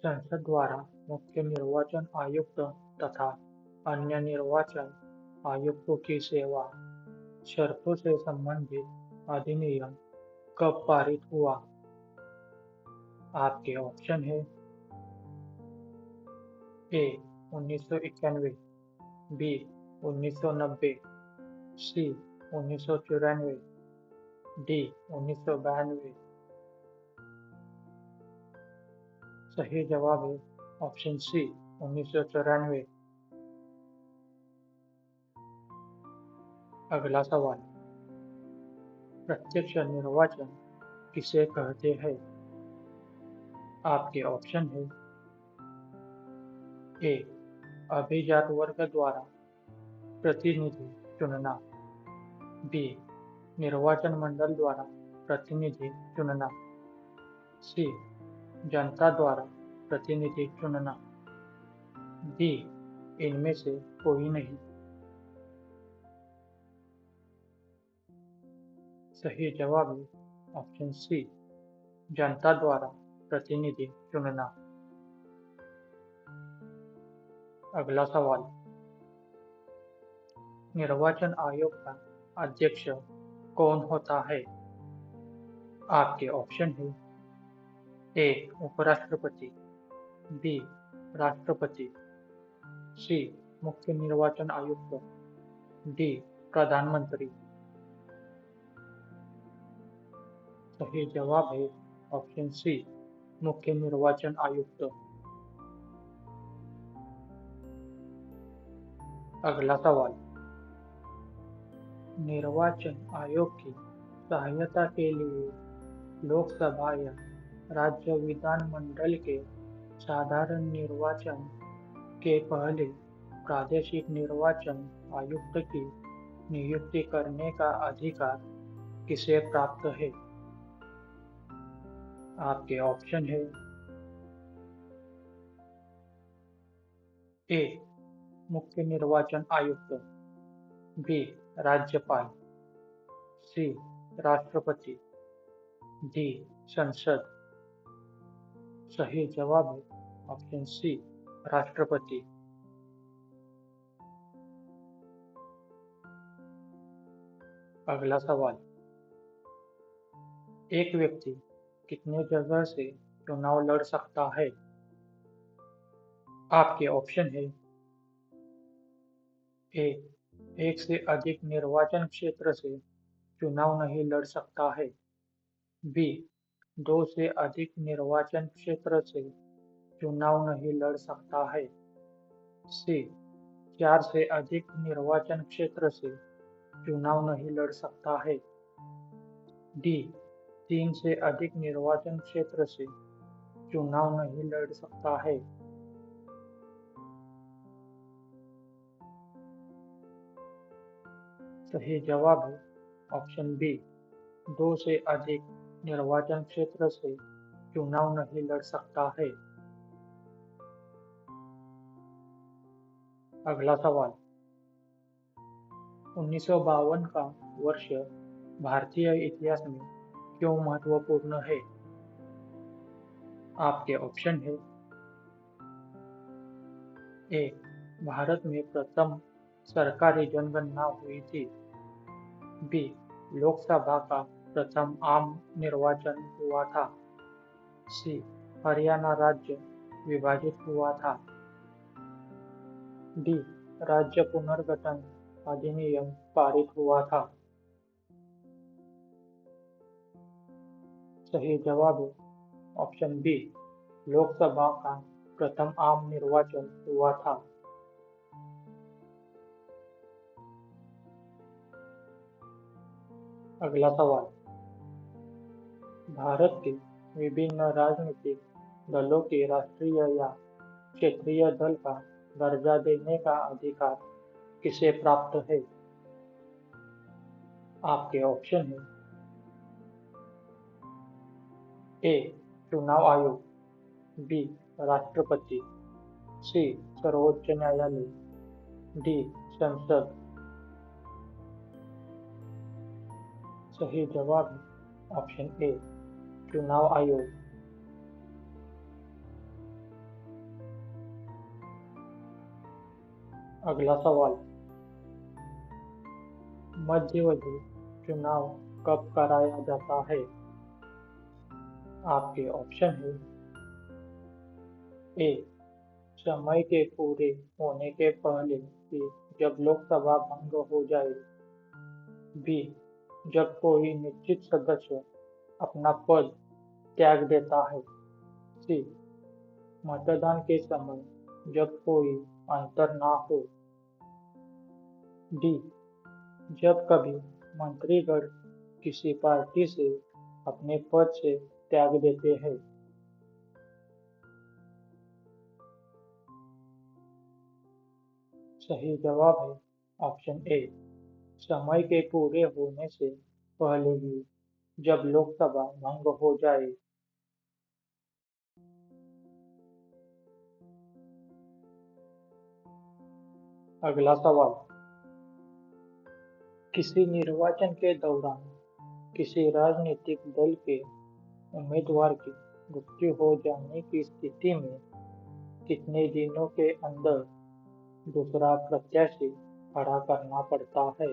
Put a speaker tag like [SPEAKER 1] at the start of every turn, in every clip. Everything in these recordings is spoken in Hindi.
[SPEAKER 1] संसद द्वारा मुख्य निर्वाचन आयुक्त तथा अन्य निर्वाचन आयुक्तों की सेवा शर्तों से संबंधित अधिनियम कब पारित हुआ? आपके ऑप्शन है ए 1991, बी 1990, सी 1994, डी 1992। सही जवाब है ऑप्शन सी 1994। अगला सवाल, प्रत्यक्ष निर्वाचन किसे कहते हैं? आपके ऑप्शन है ए अभिजात वर्ग द्वारा प्रतिनिधि चुनना, बी निर्वाचन मंडल द्वारा प्रतिनिधि चुनना, सी जनता द्वारा प्रतिनिधि चुनना, डी इनमें से कोई नहीं। सही जवाब है ऑप्शन सी जनता द्वारा प्रतिनिधि चुनना। अगला सवाल, निर्वाचन आयोग का अध्यक्ष कौन होता है? आपके ऑप्शन है ए उपराष्ट्रपति, बी राष्ट्रपति, सी मुख्य निर्वाचन आयुक्त, डी प्रधानमंत्री। सही जवाब है ऑप्शन सी मुख्य निर्वाचन आयुक्त। अगला सवाल, निर्वाचन आयोग की सहायता के लिए लोकसभा या राज्य विधानमंडल के साधारण निर्वाचन के पहले प्रादेशिक निर्वाचन आयुक्त की नियुक्ति करने का अधिकार किसे प्राप्त है? आपके ऑप्शन है ए मुख्य निर्वाचन आयुक्त, बी राज्यपाल, सी राष्ट्रपति, डी संसद। सही जवाब है ऑप्शन सी राष्ट्रपति। अगला सवाल, एक व्यक्ति कितने जगह से चुनाव लड़ सकता है? आपके ऑप्शन है ए एक से अधिक निर्वाचन क्षेत्र से चुनाव नहीं लड़ सकता है, बी दो से अधिक निर्वाचन क्षेत्र से चुनाव नहीं लड़ सकता है, सी चार से अधिक निर्वाचन क्षेत्र से चुनाव नहीं लड़ सकता है, डी तीन से अधिक निर्वाचन क्षेत्र से चुनाव नहीं लड़ सकता है। सही जवाब है ऑप्शन बी दो से अधिक निर्वाचन क्षेत्र से चुनाव नहीं लड़ सकता है। अगला सवाल, 1952 का वर्ष भारतीय इतिहास में क्यों महत्वपूर्ण है? आपके ऑप्शन है ए भारत में प्रथम सरकारी जनगणना हुई थी, बी लोकसभा का प्रथम आम निर्वाचन हुआ था, सी हरियाणा राज्य विभाजित हुआ था, डी राज्य पुनर्गठन अधिनियम पारित हुआ था। सही जवाब है ऑप्शन बी लोकसभा का प्रथम आम निर्वाचन हुआ था। अगला सवाल, भारत के विभिन्न राजनीतिक दलों के राष्ट्रीय या क्षेत्रीय दल का दर्जा देने का अधिकार किसे प्राप्त है? आपके ऑप्शन है ए चुनाव आयोग, बी राष्ट्रपति, सी सर्वोच्च न्यायालय, डी संसद। सही जवाब है ऑप्शन ए चुनाव आयोग। अगला सवाल, मध्यावधि चुनाव कब कराया जाता है? आपके ऑप्शन है ए, समय के पूरे होने के पहले ही जब लोकसभा भंग हो जाए। बी, जब कोई निश्चित सदस्य अपना पद त्याग देता है। सी, मतदान के समय जब कोई अंतर ना हो। डी, जब कभी मंत्रीगण किसी पार्टी से अपने पद से त्याग देते हैं। सही जवाब है ऑप्शन ए, समय के पूरे होने से पहले ही जब लोकसभा भंग हो जाए। अगला सवाल, किसी निर्वाचन के दौरान किसी राजनीतिक दल के उम्मीदवार की मृत्यु हो जाने की स्थिति में कितने दिनों के अंदर दूसरा प्रत्याशी खड़ा करना पड़ता है?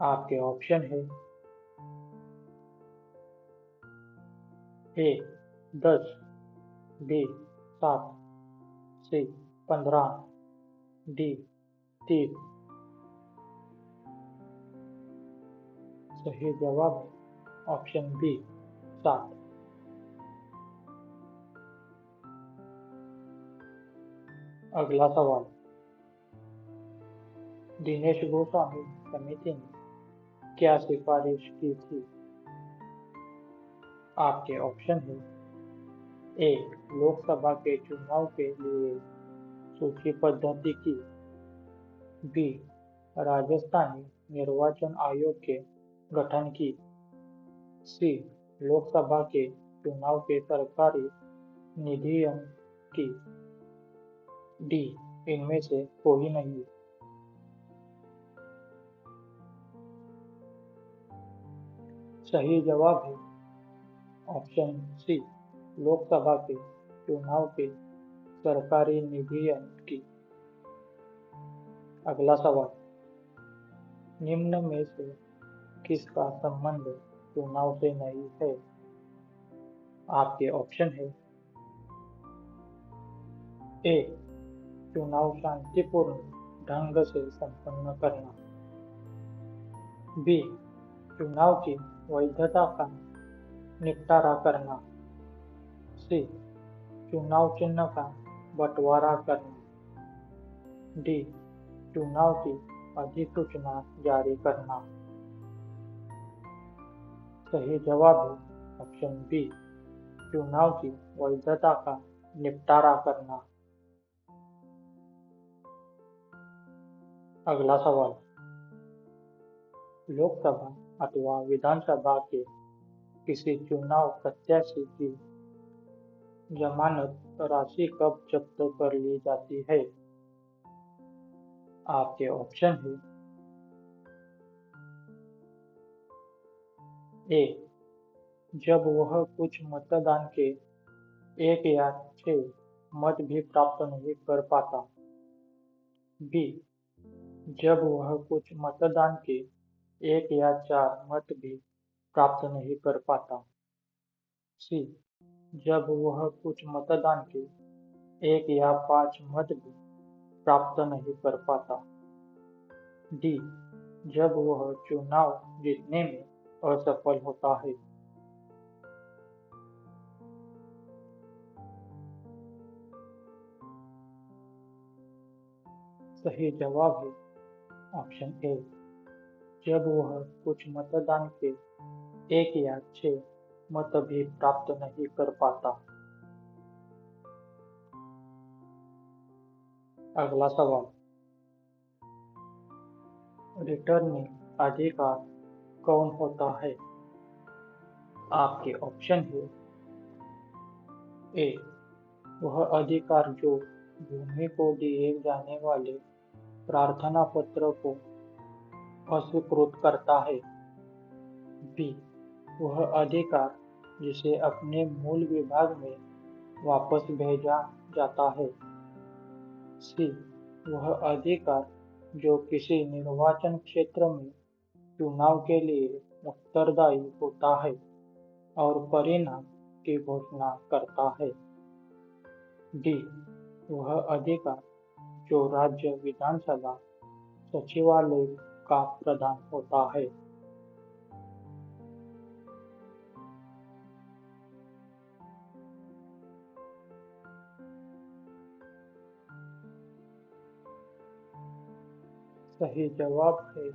[SPEAKER 1] आपके ऑप्शन है ए, 10, बी, 7, सी, 15, डी, 30। सही जवाब है ऑप्शन बी, 7। अगला सवाल, दिनेश गोस्वामी समिति ने क्या सिफारिश की थी? आपके ऑप्शन है ए, लोकसभा के चुनाव के लिए सूची पद्धति की। बी, राजस्थानी निर्वाचन आयोग के गठन की। सी, लोकसभा के चुनाव के सरकारी निधियन की। डी, इनमें से कोई नहीं। सही जवाब है ऑप्शन सी, लोकसभा के चुनाव के सरकारी निधियन की। अगला सवाल, निम्न में से किसका संबंध चुनाव से नहीं है? आपके ऑप्शन है ए, चुनाव शांतिपूर्ण ढंग से संपन्न करना। बी, चुनाव की वैधता का निपटारा करना। सी, चुनाव चिन्ह का बंटवारा करना। डी, चुनाव की अधिसूचना जारी करना। सही जवाब है ऑप्शन बी, चुनाव की वैधता का निपटारा करना। अगला सवाल, लोकसभा अथवा विधानसभा के किसी चुनाव प्रत्याशी की जमानत राशि कब जब्त कर ली जाती है? आपके ऑप्शन है ए, जब वह कुछ मतदान के 1 या 6 मत भी प्राप्त नहीं कर पाता। बी, जब वह कुछ मतदान के 1 या 4 मत भी प्राप्त नहीं कर पाता। सी, जब वह कुछ मतदान के 1 या 5 मत भी प्राप्त नहीं कर पाता। डी, जब वह चुनाव जीतने में असफल होता है। सही जवाब है ऑप्शन ए, जब वह कुछ मतदान के 1 या 6 मत भी प्राप्त नहीं कर पाता। अगला सवाल, रिटर्निंग अधिकार कौन होता है? आपके ऑप्शन है ए, वह अधिकार जो भूमि को दिए जाने वाले प्रार्थना पत्र को अस्वीकृत करता है। बी, वह अधिकार जिसे अपने मूल विभाग में वापस भेजा जाता है। सी, वह अधिकार जो किसी निर्वाचन क्षेत्र में चुनाव के लिए उत्तरदायी होता है और परिणाम की घोषणा करता है। डी, वह अधिकार जो राज्य विधानसभा सचिवालय का प्रधान होता है। सही जवाब है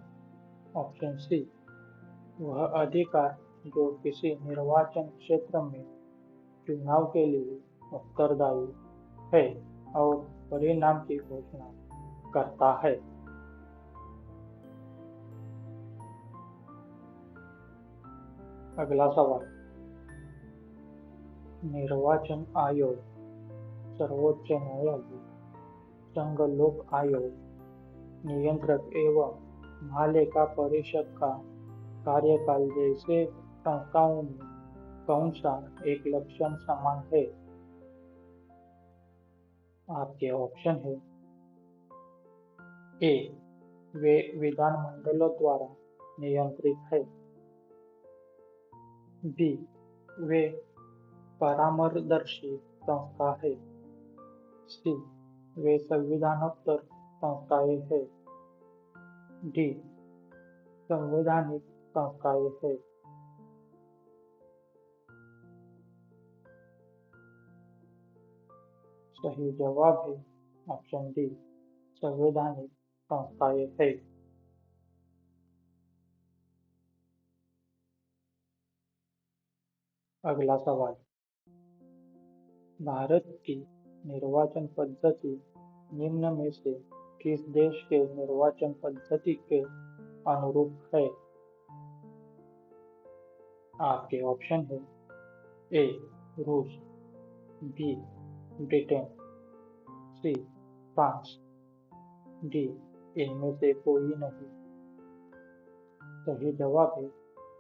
[SPEAKER 1] ऑप्शन सी, वह अधिकार जो किसी निर्वाचन क्षेत्र में चुनाव के लिए उत्तरदायी है और परिणाम की घोषणा करता है। अगला सवाल, निर्वाचन आयोग, सर्वोच्च न्यायालय, संघ लोक आयोग, नियंत्रक एवं महालेखा परीक्षक का कार्यकाल जैसे संस्थाओं में कौन सा एक लक्षण समान है? आपके ऑप्शन है ए, वे विधानमंडलों द्वारा नियंत्रित है। बी, वे परामर्शदर्शी संस्था है। सी, वे संविधानोत्तर संस्थाएं है। डी, संवैधानिक संस्थाएं है। सही जवाब है ऑप्शन डी, संवैधानिक संस्थाएं है। अगला सवाल, भारत की निर्वाचन पद्धति निम्न में से किस देश के निर्वाचन पद्धति के अनुरूप है? आपके ऑप्शन है ए, रूस, बी, ब्रिटेन, सी, फ्रांस, डी, इनमें से कोई नहीं। सही जवाब है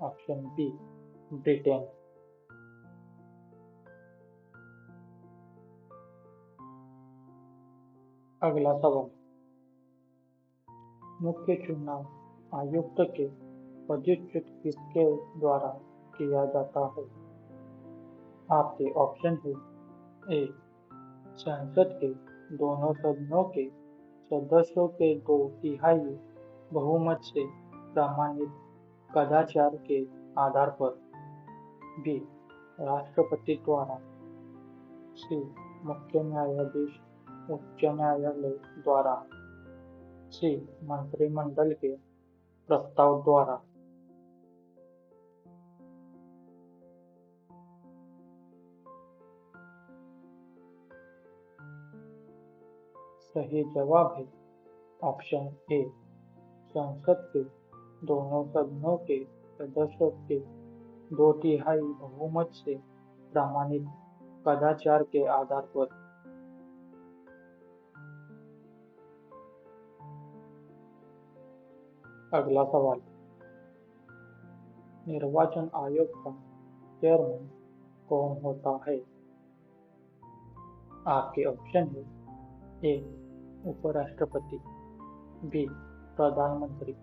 [SPEAKER 1] ऑप्शन बी, ब्रिटेन। अगला सवाल, मुख्य चुनाव आयुक्त के पदच्युत किसके द्वारा किया जाता है? आपके ऑप्शन है ए, संसद के दोनों सदनों के सदस्यों के 2/3 बहुमत से प्रमाणित कदाचार के आधार पर। बी, राष्ट्रपति द्वारा। सी, मुख्य न्यायाधीश उच्च न्यायालय द्वारा। सी, मंत्रिमंडल के प्रस्ताव द्वारा। सही जवाब है ऑप्शन ए, संसद के दोनों सदनों के सदस्यों के 2/3 बहुमत से प्रमाणित कदाचार के आधार पर। अगला सवाल, निर्वाचन आयोग का चेयरमैन कौन होता है? आपके ऑप्शन है ए, उपराष्ट्रपति, बी, प्रधानमंत्री,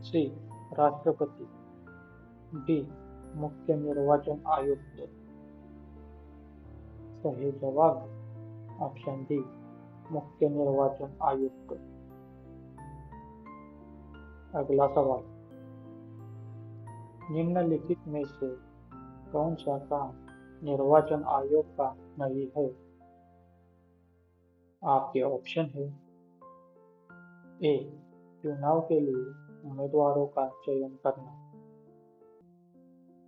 [SPEAKER 1] सी, राष्ट्रपति, डी, मुख्य निर्वाचन आयुक्त। सही जवाब है ऑप्शन डी, मुख्य निर्वाचन आयुक्त। अगला सवाल, निम्नलिखित में से कौन सा काम निर्वाचन आयोग का नहीं है? आपके ऑप्शन है ए, चुनाव के लिए उम्मीदवारों का चयन करना,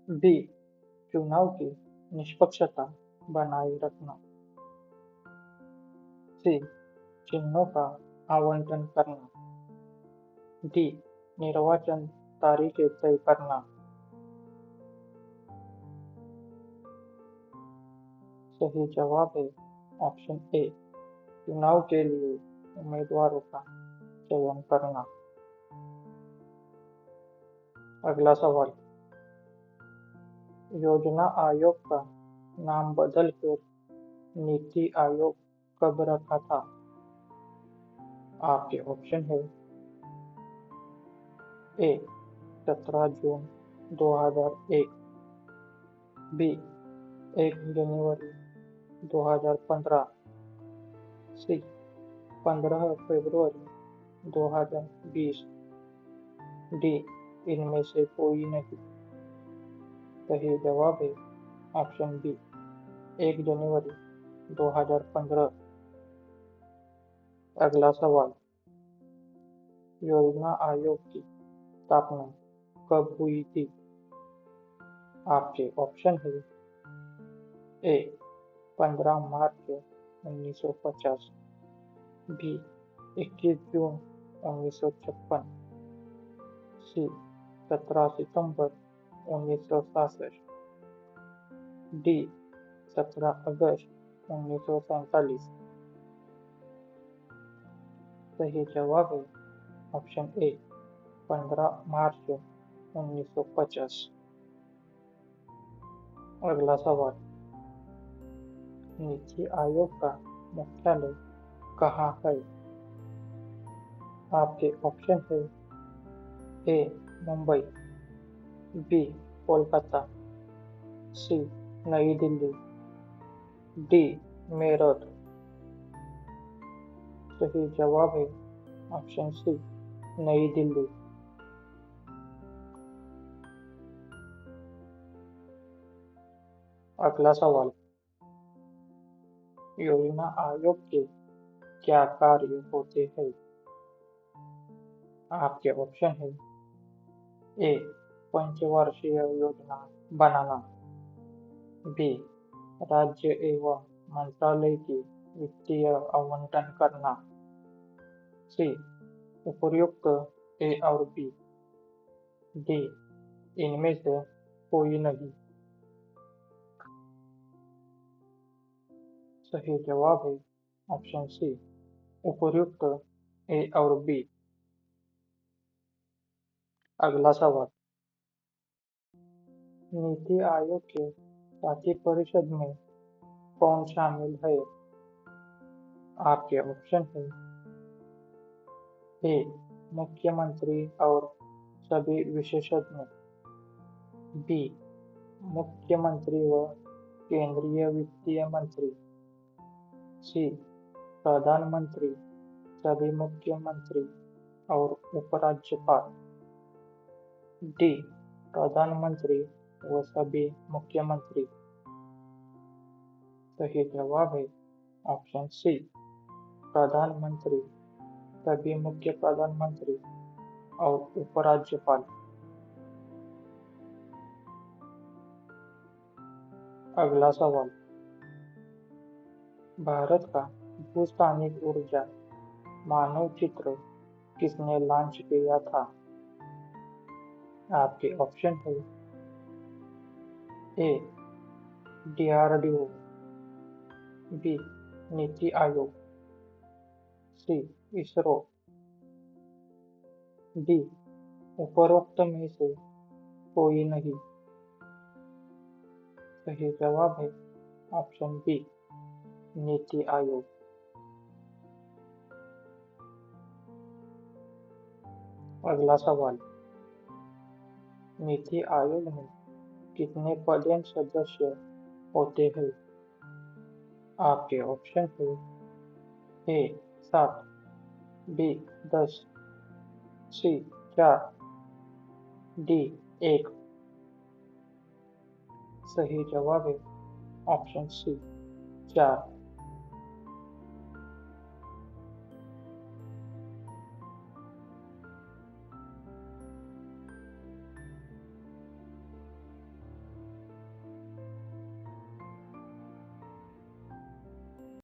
[SPEAKER 1] बी, चुनाव की निष्पक्षता बनाए रखना, सी, चिन्हों का आवंटन करना, डी, निर्वाचन तारीखें तय करना। सही जवाब है ऑप्शन ए, चुनाव के लिए उम्मीदवारों का चयन करना। अगला सवाल, योजना आयोग का नाम बदलकर नीति आयोग कब रखा था? आपके ऑप्शन है ए 17 जून 2001, बी 1 जनवरी 2015, सी 15 फरवरी 2020, डी इनमें से कोई नहीं। सही जवाब है ऑप्शन बी 1 जनवरी 2015। अगला सवाल, योजना आयोग की स्थापना कब हुई थी? आपके ऑप्शन है ए 15 मार्च 1950, बी 21 जून 1956, सी 17 सितंबर 1967, डी 17 अगस्त 1947। सही जवाब है ऑप्शन ए 15 मार्च 1950। अगला सवाल, नीति आयोग का मुख्यालय कहाँ है? आपके ऑप्शन है ए मुंबई, बी कोलकाता, सी नई दिल्ली, डी मेरठ। सही जवाब है ऑप्शन सी नई दिल्ली। अगला सवाल, योजना आयोग के क्या कार्य होते हैं? आपके ऑप्शन है ए पंचवर्षीय योजना बनाना, बी राज्य एवं मंत्रालय की वित्तीय आवंटन करना, सी उपर्युक्त ए और बी, डी इनमें से कोई नहीं। सही जवाब है ऑप्शन सी उपर्युक्त ए और बी। अगला सवाल, नीति आयोग के साथी परिषद में कौन शामिल है? आपके ऑप्शन है ए मुख्यमंत्री और सभी विशेषज्ञ, बी मुख्यमंत्री व केंद्रीय वित्तीय मंत्री, सी प्रधानमंत्री, सभी मुख्यमंत्री और उपराज्यपाल, डी प्रधानमंत्री व सभी मुख्यमंत्री। सही जवाब है ऑप्शन सी प्रधानमंत्री, सभी मुख्य प्रधानमंत्री और उपराज्यपाल। अगला सवाल, भारत का भूस्थानिक ऊर्जा मानव चित्र किसने लॉन्च किया था? आपके ऑप्शन है ए डीआरडीओ, बी नीति आयोग, सी इसरो, डी उपरोक्त में से कोई नहीं। सही जवाब है ऑप्शन बी नीति आयोग। अगला सवाल, नीति आयोग में कितने पदेन सदस्य होते हैं? आपके ऑप्शन है ए 7, बी 10, सी 4, डी 1। सही जवाब है ऑप्शन सी 4।